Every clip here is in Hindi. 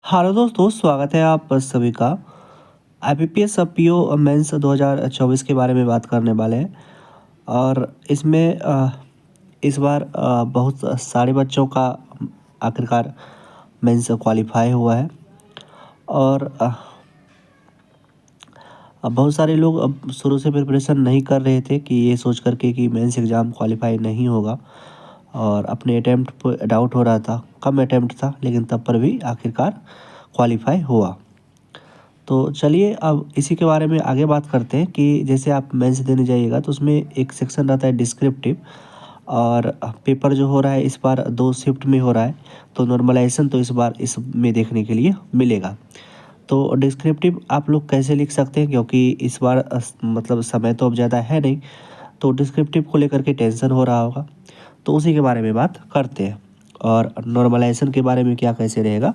हेलो दोस्तों, स्वागत है आप सभी का। आईबीपीएस पीओ मेंस 2024 के बारे में बात करने वाले हैं। और इसमें इस बार बहुत सारे बच्चों का आखिरकार मेंस क्वालिफाई हुआ है। और अब बहुत सारे लोग अब शुरू से प्रिपरेशन नहीं कर रहे थे कि ये सोच करके कि मेंस एग्ज़ाम क्वालिफाई नहीं होगा, और अपने अटैम्प्ट पर डाउट हो रहा था। कम अटैम्प्ट था लेकिन तब पर भी आखिरकार क्वालिफाई हुआ। तो चलिए अब इसी के बारे में आगे बात करते हैं कि जैसे आप मेंस देने जाइएगा तो उसमें एक सेक्शन रहता है डिस्क्रिप्टिव। और पेपर जो हो रहा है इस बार 2 शिफ्ट में हो रहा है, तो नॉर्मलाइजेशन तो इस बार इसमें देखने के लिए मिलेगा। तो डिस्क्रिप्टिव आप लोग कैसे लिख सकते हैं, क्योंकि इस बार मतलब समय तो अब ज़्यादा है नहीं, तो डिस्क्रिप्टिव को लेकर के टेंशन हो रहा होगा। तो उसी के बारे में बात करते हैं। और नॉर्मलाइजेशन के बारे में क्या कैसे रहेगा,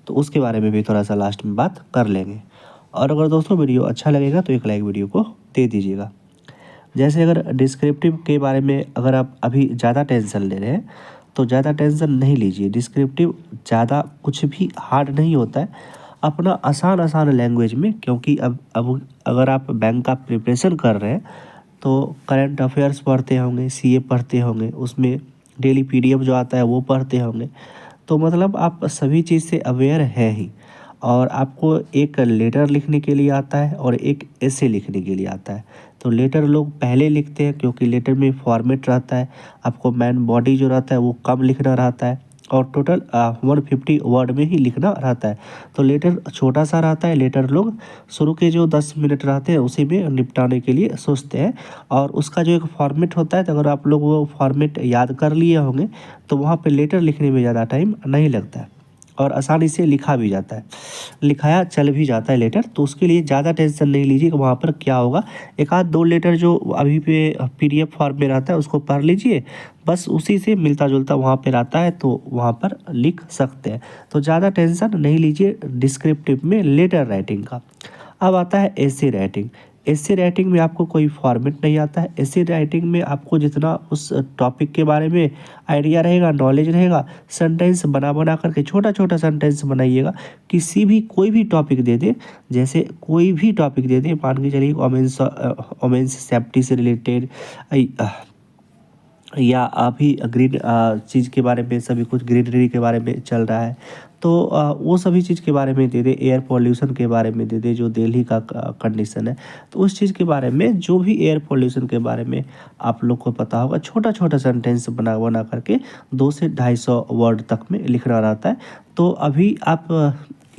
तो उसके बारे में भी थोड़ा सा लास्ट में बात कर लेंगे। और अगर दोस्तों वीडियो अच्छा लगेगा तो एक लाइक वीडियो को दे दीजिएगा। जैसे अगर डिस्क्रिप्टिव के बारे में अगर आप अभी ज़्यादा टेंशन ले रहे हैं तो ज़्यादा टेंशन नहीं लीजिए। डिस्क्रिप्टिव ज़्यादा कुछ भी हार्ड नहीं होता है, अपना आसान आसान लैंग्वेज में। क्योंकि अब अगर आप बैंक का प्रिपरेशन कर रहे हैं तो करंट अफेयर्स पढ़ते होंगे, सीए पढ़ते होंगे, उसमें डेली पीडीएफ जो आता है वो पढ़ते होंगे। तो मतलब आप सभी चीज़ से अवेयर हैं ही। और आपको एक लेटर लिखने के लिए आता है और एक एसे लिखने के लिए आता है। तो लेटर लोग पहले लिखते हैं क्योंकि लेटर में फॉर्मेट रहता है, आपको मैन बॉडी जो रहता है वो कम लिखना रहता है, और टोटल 150 वर्ड में ही लिखना रहता है। तो लेटर छोटा सा रहता है। लेटर लोग शुरू के जो 10 मिनट रहते हैं उसी में निपटाने के लिए सोचते हैं। और उसका जो एक फॉर्मेट होता है, तो अगर आप लोग वो फॉर्मेट याद कर लिए होंगे तो वहाँ पे लेटर लिखने में ज़्यादा टाइम नहीं लगता है और आसानी से लिखा भी जाता है, लिखाया चल भी जाता है लेटर। तो उसके लिए ज़्यादा टेंशन नहीं लीजिए कि वहाँ पर क्या होगा। एक आध दो लेटर जो अभी पे पीडीएफ फॉर्म में रहता है उसको पढ़ लीजिए, बस उसी से मिलता जुलता वहाँ पे रहता है, तो वहाँ पर लिख सकते हैं। तो ज़्यादा टेंशन नहीं लीजिए डिस्क्रिप्टिव में लेटर राइटिंग का। अब आता है एसे राइटिंग। एसे राइटिंग में आपको कोई फॉर्मेट नहीं आता है। एसे राइटिंग में आपको जितना उस टॉपिक के बारे में आइडिया रहेगा, नॉलेज रहेगा, सेंटेंस बना बना करके छोटा छोटा सेंटेंस बनाइएगा। किसी भी कोई भी टॉपिक दे दे, जैसे कोई भी टॉपिक दे दे, मान के चलिए वोमेंस सेफ्टी से रिलेटेड, या अभी ग्रीन चीज़ के बारे में, सभी कुछ ग्रीनरी के बारे में चल रहा है, तो वो सभी चीज़ के बारे में दे दे। एयर पॉल्यूशन के बारे में दे दे, जो दिल्ली का कंडीशन है, तो उस चीज़ के बारे में, जो भी एयर पॉल्यूशन के बारे में आप लोग को पता होगा, छोटा छोटा सेंटेंस बना बना करके 200 से 250 वर्ड तक में लिखना रहता है। तो अभी आप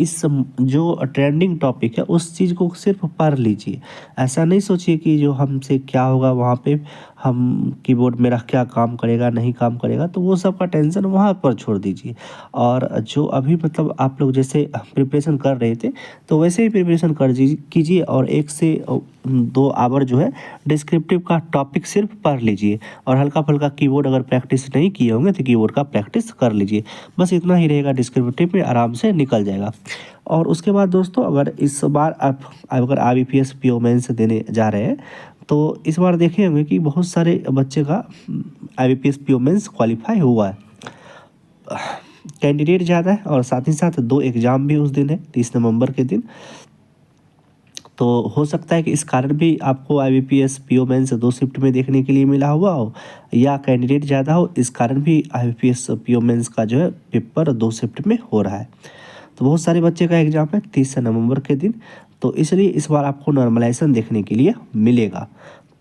इस जो ट्रेंडिंग टॉपिक है उस चीज़ को सिर्फ पढ़ लीजिए। ऐसा नहीं सोचिए कि जो हमसे क्या होगा वहाँ पे, हम कीबोर्ड मेरा क्या काम करेगा नहीं काम करेगा, तो वो सब का टेंशन वहाँ पर छोड़ दीजिए। और जो अभी मतलब आप लोग जैसे प्रिपरेशन कर रहे थे तो वैसे ही प्रिपरेशन कर कीजिए, और 1 से 2 आवर जो है डिस्क्रिप्टिव का टॉपिक सिर्फ पढ़ लीजिए। और हल्का फुल्का कीबोर्ड अगर प्रैक्टिस नहीं किए होंगे तो कीबोर्ड का प्रैक्टिस कर लीजिए। बस इतना ही रहेगा, डिस्क्रिप्टिव में आराम से निकल जाएगा। और उसके बाद दोस्तों, अगर इस बार आप अगर आईबीपीएस पीओ मेंस देने जा रहे हैं तो इस बार देखे होंगे कि बहुत सारे बच्चे का आईबीपीएस पीओ मेंस क्वालिफाई हुआ है। कैंडिडेट ज़्यादा है और साथ ही साथ 2 एग्ज़ाम भी उस दिन है, 30 नवंबर के दिन। तो हो सकता है कि इस कारण भी आपको आईबीपीएस पीओ मेंस 2 शिफ्ट में देखने के लिए मिला हुआ हो, या कैंडिडेट ज़्यादा हो, इस कारण भी आईबीपीएस पीओ मेंस का जो है पेपर 2 शिफ्ट में हो रहा है। तो बहुत सारे बच्चे का एग्जाम है 30 नवंबर के दिन, तो इसलिए इस बार आपको नॉर्मलाइजेशन देखने के लिए मिलेगा।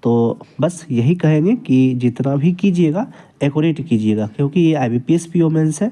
तो बस यही कहेंगे कि जितना भी कीजिएगा एक्यूरेट कीजिएगा, क्योंकि ये आईबीपीएस पीओ मेंस है।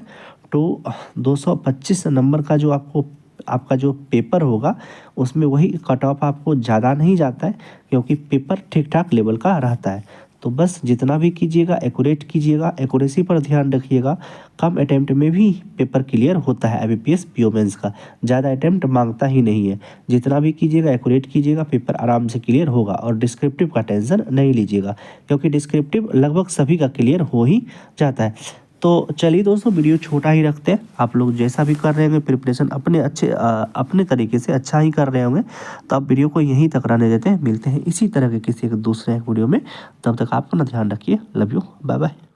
तो 225 नंबर का जो आपका जो पेपर होगा उसमें वही कट ऑफ आपको ज़्यादा नहीं जाता है, क्योंकि पेपर ठीक ठाक लेवल का रहता है। तो बस जितना भी कीजिएगा एक्यूरेट कीजिएगा, एक्यूरेसी पर ध्यान रखिएगा। कम अटैम्प्ट में भी पेपर क्लियर होता है आईबीपीएस पीओ मेंस का, ज़्यादा अटैम्प्ट मांगता ही नहीं है। जितना भी कीजिएगा एक्यूरेट कीजिएगा, पेपर आराम से क्लियर होगा। और डिस्क्रिप्टिव का टेंशन नहीं लीजिएगा, क्योंकि डिस्क्रिप्टिव लगभग सभी का क्लियर हो ही जाता है। तो चलिए दोस्तों, वीडियो छोटा ही रखते हैं। आप लोग जैसा भी कर रहे होंगे प्रिपरेशन अपने तरीके से अच्छा ही कर रहे होंगे, तो आप वीडियो को यहीं तक रहने देते हैं। मिलते हैं इसी तरह के किसी एक दूसरे वीडियो में, तब तक आप अपना ध्यान रखिए। Love you, bye bye.